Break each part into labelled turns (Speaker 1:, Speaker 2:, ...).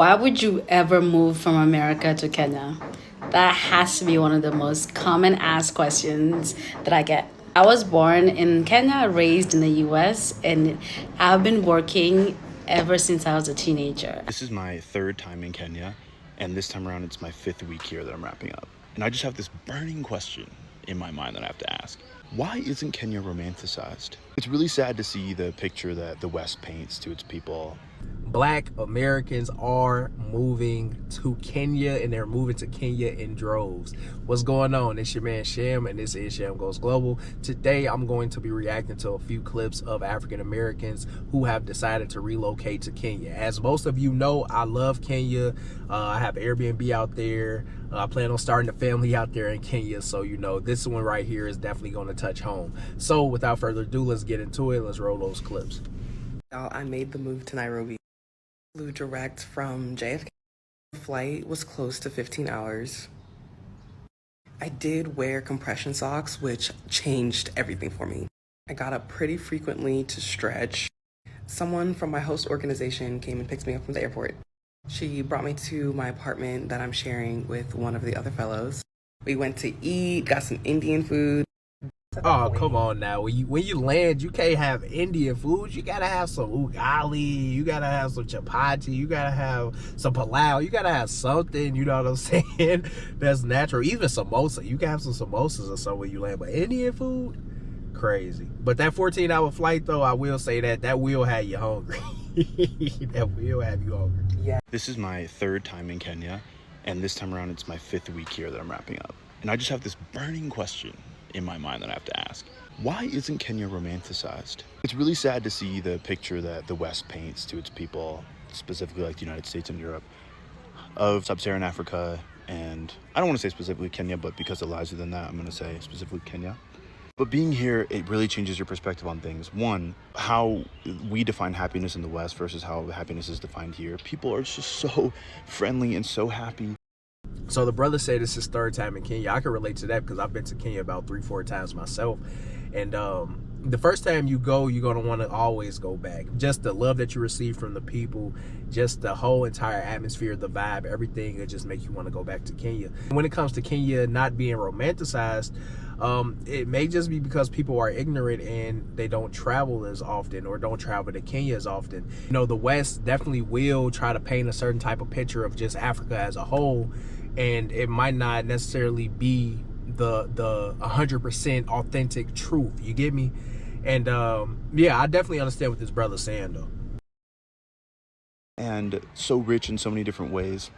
Speaker 1: Why would you ever move from America to Kenya? That has to be one of the most common asked questions that I get. I was born in Kenya, raised in the US, and I've been working ever since I was a teenager.
Speaker 2: This is my third time in Kenya, and this time around it's my fifth week here that I'm wrapping up. And I just have this burning question in my mind that I have to ask. Why isn't Kenya romanticized? It's really sad to see the picture that the West paints to its people.
Speaker 3: Black Americans are moving to Kenya, and they're moving to Kenya in droves. What's going on? It's your man Sham, and this is Sham Goes Global. Today I'm going to be reacting to a few clips of African Americans who have decided to relocate to Kenya. As most of you know, I love Kenya. I have Airbnb out there. I plan on starting a family out there in Kenya, so you know this one right here is definitely going to touch home. So without further ado, let's get into it. Let's roll those clips.
Speaker 4: I made the move to Nairobi. Flew direct from JFK. The flight was close to 15 hours. I did wear compression socks, which changed everything for me. I got up pretty frequently to stretch. Someone from my host organization came and picked me up from the airport. She brought me to my apartment that I'm sharing with one of the other fellows. We went to eat, got some Indian food.
Speaker 3: Oh, come on now. When you land, you can't have Indian food. You gotta have some ugali. You gotta have some chapati. You gotta have some palau. You gotta have something, you know what I'm saying, that's natural. Even samosa. You can have some samosas or something when you land. But Indian food, crazy. But that 14-hour flight, though, I will say that will have you hungry. That will have you hungry.
Speaker 4: Yeah.
Speaker 2: This is my third time in Kenya, and this time around it's my fifth week here that I'm wrapping up. And I just have this burning question in my mind that I have to ask. Why isn't Kenya romanticized? It's really sad to see the picture that the West paints to its people, specifically like the United States and Europe, of sub-Saharan Africa, and I don't want to say specifically Kenya, but because it lies within that, I'm going to say specifically Kenya. But being here, it really changes your perspective on things. One, how we define happiness in the West versus how happiness is defined here. People are just so friendly and so happy.
Speaker 3: So the brother said it's his third time in Kenya. I can relate to that because I've been to Kenya about 3-4 times myself. And the first time you go, you're going to want to always go back. Just the love that you receive from the people, just the whole entire atmosphere, the vibe, everything, it just makes you want to go back to Kenya. When it comes to Kenya not being romanticized, it may just be because people are ignorant and they don't travel as often or don't travel to Kenya as often. You know, the West definitely will try to paint a certain type of picture of just Africa as a whole, and it might not necessarily be the 100% authentic truth. You get me? And yeah, I definitely understand what this brother's saying though.
Speaker 2: And so rich in so many different ways.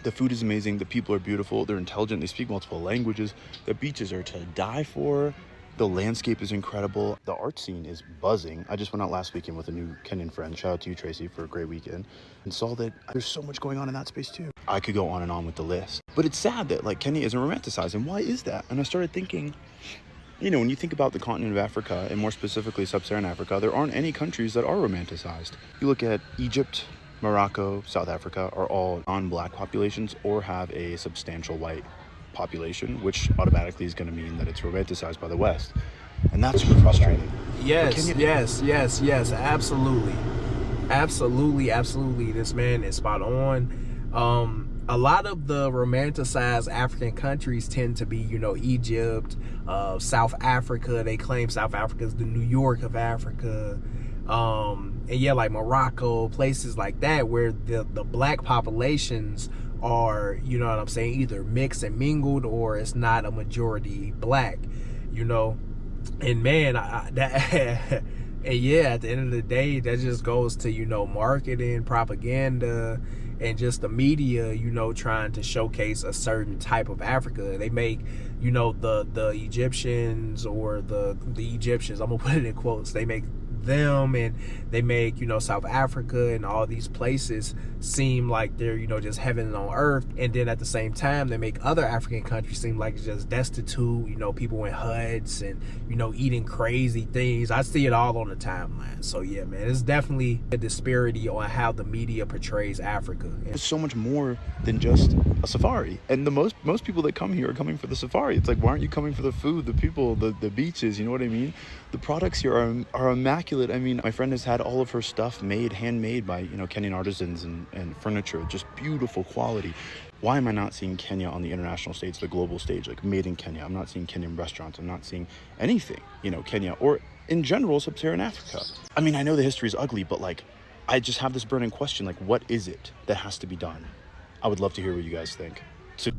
Speaker 2: The food is amazing, the people are beautiful, they're intelligent, they speak multiple languages, the beaches are to die for, the landscape is incredible, the art scene is buzzing. I just went out last weekend with a new Kenyan friend, shout out to you Tracy, for a great weekend, and saw that there's so much going on in that space too. I could go on and on with the list, but it's sad that like Kenya isn't romanticized, and why is that? And I started thinking, you know, when you think about the continent of Africa, and more specifically sub-Saharan Africa, there aren't any countries that are romanticized. You look at Egypt, Morocco, South Africa are all non-black populations or have a substantial white population, which automatically is going to mean that it's romanticized by the West. And that's super frustrating.
Speaker 3: Yes, yes, absolutely. Absolutely. This man is spot on. A lot of the romanticized African countries tend to be, you know, Egypt, South Africa. They claim South Africa is the New York of Africa. And yeah, like Morocco, places like that where the black populations are, you know what I'm saying, either mixed and mingled or it's not a majority black, you know. And man, and yeah, at the end of the day, that just goes to, you know, marketing, propaganda, and just the media, you know, trying to showcase a certain type of Africa. They make, you know, the Egyptians, or the Egyptians, I'm gonna put it in quotes, they make them, and they make, you know, South Africa and all these places seem like they're, you know, just heaven on earth. And then at the same time, they make other African countries seem like it's just destitute, you know, people in huts and, you know, eating crazy things. I see it all on the timeline. So yeah, man, it's definitely a disparity on how the media portrays Africa.
Speaker 2: It's so much more than just a safari. And the most people that come here are coming for the safari. It's like, why aren't you coming for the food, the people, the beaches, you know what I mean? The products here are immaculate. immaculate. I mean, my friend has had all of her stuff handmade by, Kenyan artisans and furniture, just beautiful quality. Why am I not seeing Kenya on the international stage, the global stage, like made in Kenya? I'm not seeing Kenyan restaurants. I'm not seeing anything, Kenya or in general, sub-Saharan Africa. I mean, I know the history is ugly, but like, I just have this burning question, like, what is it that has to be done? I would love to hear what you guys think.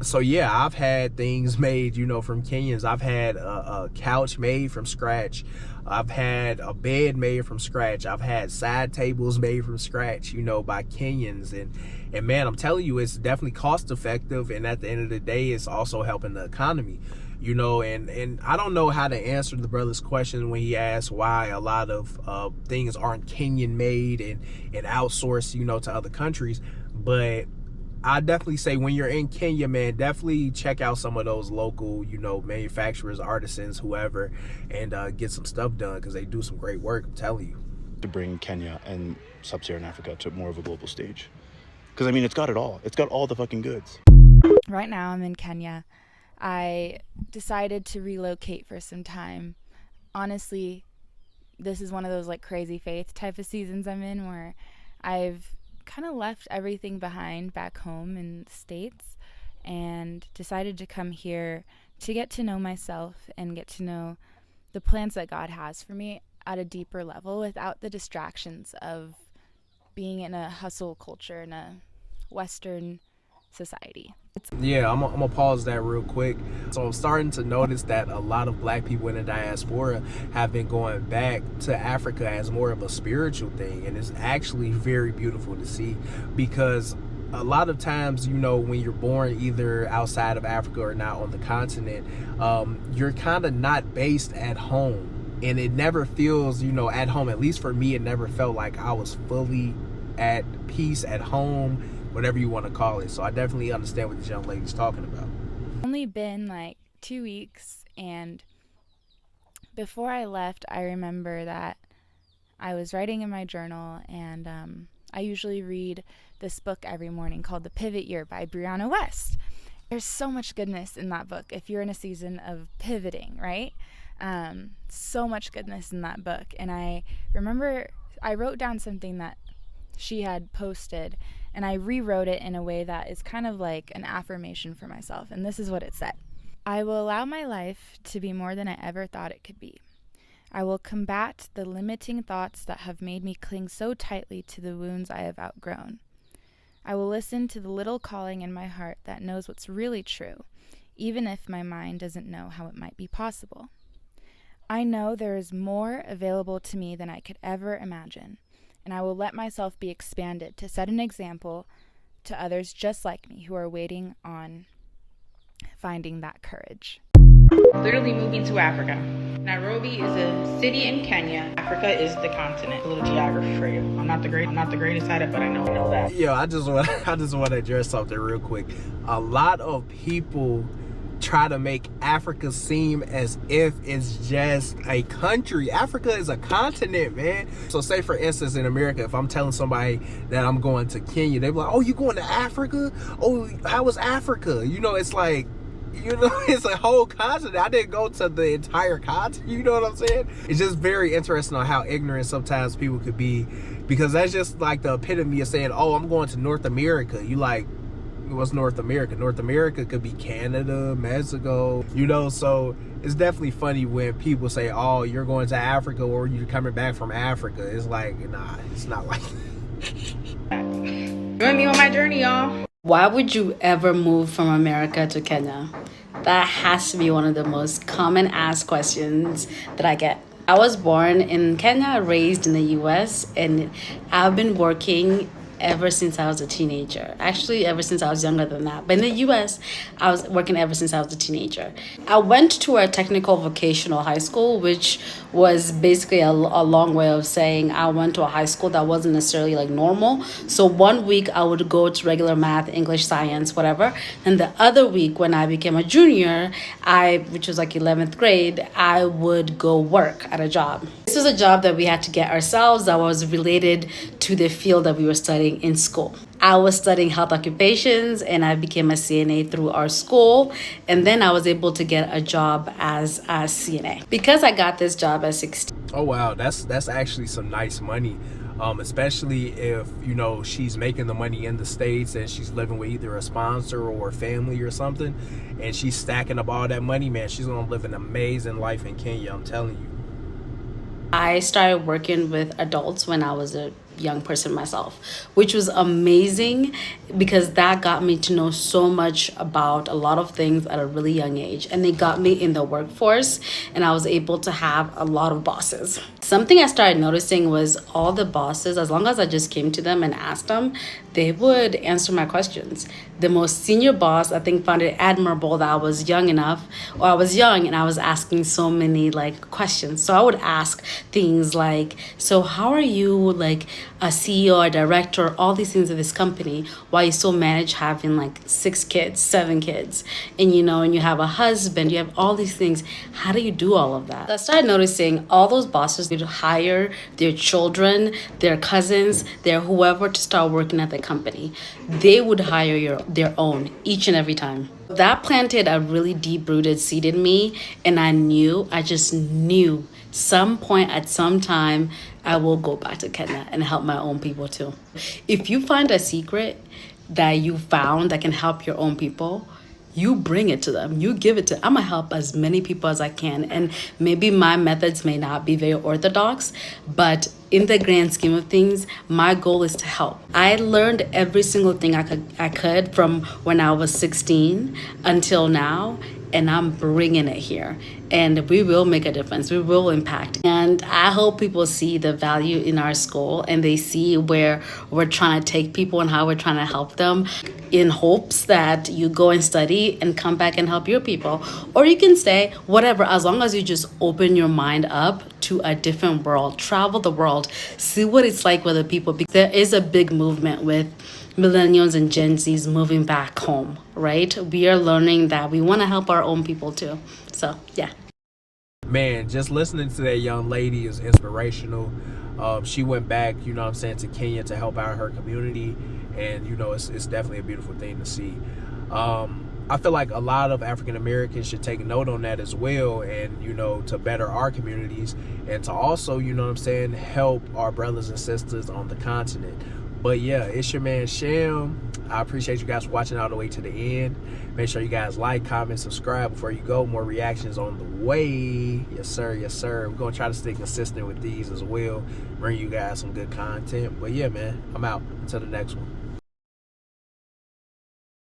Speaker 3: So yeah, I've had things made, from Kenyans. I've had a couch made from scratch. I've had a bed made from scratch. I've had side tables made from scratch, by Kenyans. And man, I'm telling you, it's definitely cost effective. And at the end of the day, it's also helping the economy, and I don't know how to answer the brother's question when he asked why a lot of things aren't Kenyan made and outsourced, to other countries. But I definitely say when you're in Kenya, man, definitely check out some of those local, manufacturers, artisans, whoever, and get some stuff done because they do some great work, I'm telling you.
Speaker 2: To bring Kenya and sub-Saharan Africa to more of a global stage. Because, I mean, it's got it all. It's got all the fucking goods.
Speaker 5: Right now I'm in Kenya. I decided to relocate for some time. Honestly, this is one of those like crazy faith type of seasons I'm in where I've kind of left everything behind back home in the States and decided to come here to get to know myself and get to know the plans that God has for me at a deeper level without the distractions of being in a hustle culture in a Western society.
Speaker 3: Yeah, I'm gonna pause that real quick. So I'm starting to notice that a lot of black people in the diaspora have been going back to Africa as more of a spiritual thing, and it's actually very beautiful to see because a lot of times, when you're born either outside of Africa or not on the continent, you're kind of not based at home, and it never feels, at home. At least for me, it never felt like I was fully at peace at home, whatever you want to call it. So I definitely understand what this young lady's talking about.
Speaker 5: Only been like 2 weeks, and before I left, I remember that I was writing in my journal, and I usually read this book every morning called The Pivot Year by Brianna West. There's so much goodness in that book if you're in a season of pivoting, right? So much goodness in that book. And I remember I wrote down something that she had posted, and I rewrote it in a way that is kind of like an affirmation for myself. And this is what it said. I will allow my life to be more than I ever thought it could be. I will combat the limiting thoughts that have made me cling so tightly to the wounds I have outgrown. I will listen to the little calling in my heart that knows what's really true, even if my mind doesn't know how it might be possible. I know there is more available to me than I could ever imagine, and I will let myself be expanded to set an example to others just like me who are waiting on finding that courage.
Speaker 6: Literally moving to Africa. Nairobi is a city in Kenya. Africa is the continent. A little geography for you. I'm not the greatest at it, but I know that.
Speaker 3: Yo, I just want to address something real quick. A lot of people try to make Africa seem as if it's just a country. Africa is a continent, man. So say for instance in America, if I'm telling somebody that I'm going to Kenya, they're like, oh, you going to Africa? Oh, how was Africa? It's like, it's a whole continent. I didn't go to the entire continent. You know what I'm saying? It's just very interesting on how ignorant sometimes people could be, because that's just like the epitome of saying, oh, I'm going to North America. You like, what's North America? North America could be Canada, Mexico, so it's definitely funny when people say, oh, you're going to Africa or you're coming back from Africa. It's like, nah, it's not like that.
Speaker 6: Join me on my journey, y'all.
Speaker 1: Why would you ever move from America to Kenya? That has to be one of the most common asked questions that I get. I was born in Kenya, raised in the US, and I've been working ever since I was a teenager. Actually, ever since I was younger than that. But in the US, I was working ever since I was a teenager. I went to a technical vocational high school, which was basically a long way of saying I went to a high school that wasn't necessarily like normal. So 1 week I would go to regular math, English, science, whatever. And the other week when I became a junior, which was like 11th grade, I would go work at a job. This was a job that we had to get ourselves that was related to the field that we were studying in school. I was studying health occupations and I became a CNA through our school, and then I was able to get a job as a CNA. Because I got this job at 16,
Speaker 3: Oh wow, that's actually some nice money, especially if she's making the money in the States and she's living with either a sponsor or a family or something, and she's stacking up all that money. Man, she's gonna live an amazing life in Kenya, I'm telling you.
Speaker 1: I started working with adults when I was a young person myself, which was amazing because that got me to know so much about a lot of things at a really young age. And it got me in the workforce, and I was able to have a lot of bosses. Something I started noticing was all the bosses, as long as I just came to them and asked them, they would answer my questions. The most senior boss, I think, found it admirable that I was young enough, or I was young and I was asking so many questions. So I would ask things like, so how are you a CEO or director, all these things of this company, while you still manage having 6 kids, 7 kids, and and you have a husband, you have all these things. How do you do all of that? So I started noticing all those bosses would hire their children, their cousins, their whoever to start working at the company. They would hire their own each and every time. That planted a really deep-rooted seed in me, and I just knew some point at some time I will go back to Kenya and help my own people too. If you find a secret that you found that can help your own people, you bring it to them. You give it to, I'm gonna help as many people as I can. And maybe my methods may not be very orthodox, but in the grand scheme of things, my goal is to help. I learned every single thing I could from when I was 16 until now, and I'm bringing it here. And we will make a difference. We will impact. And I hope people see the value in our school and they see where we're trying to take people and how we're trying to help them, in hopes that you go and study and come back and help your people. Or you can stay, whatever, as long as you just open your mind up to a different world, travel the world, see what it's like with the people. There is a big movement with millennials and Gen Zs moving back home, right? We are learning that we want to help our own people too. So, yeah.
Speaker 3: Man, just listening to that young lady is inspirational. She went back, to Kenya to help out her community. And, it's definitely a beautiful thing to see. I feel like a lot of African Americans should take note on that as well, and to better our communities, and to also help our brothers and sisters on the continent. But yeah, it's your man Sham. I appreciate you guys watching all the way to the end. Make sure you guys like, comment, subscribe before you go. More reactions on the way. Yes sir, yes sir. We're gonna try to stay consistent with these as well, bring you guys some good content. But yeah, man, I'm out. Until the next one.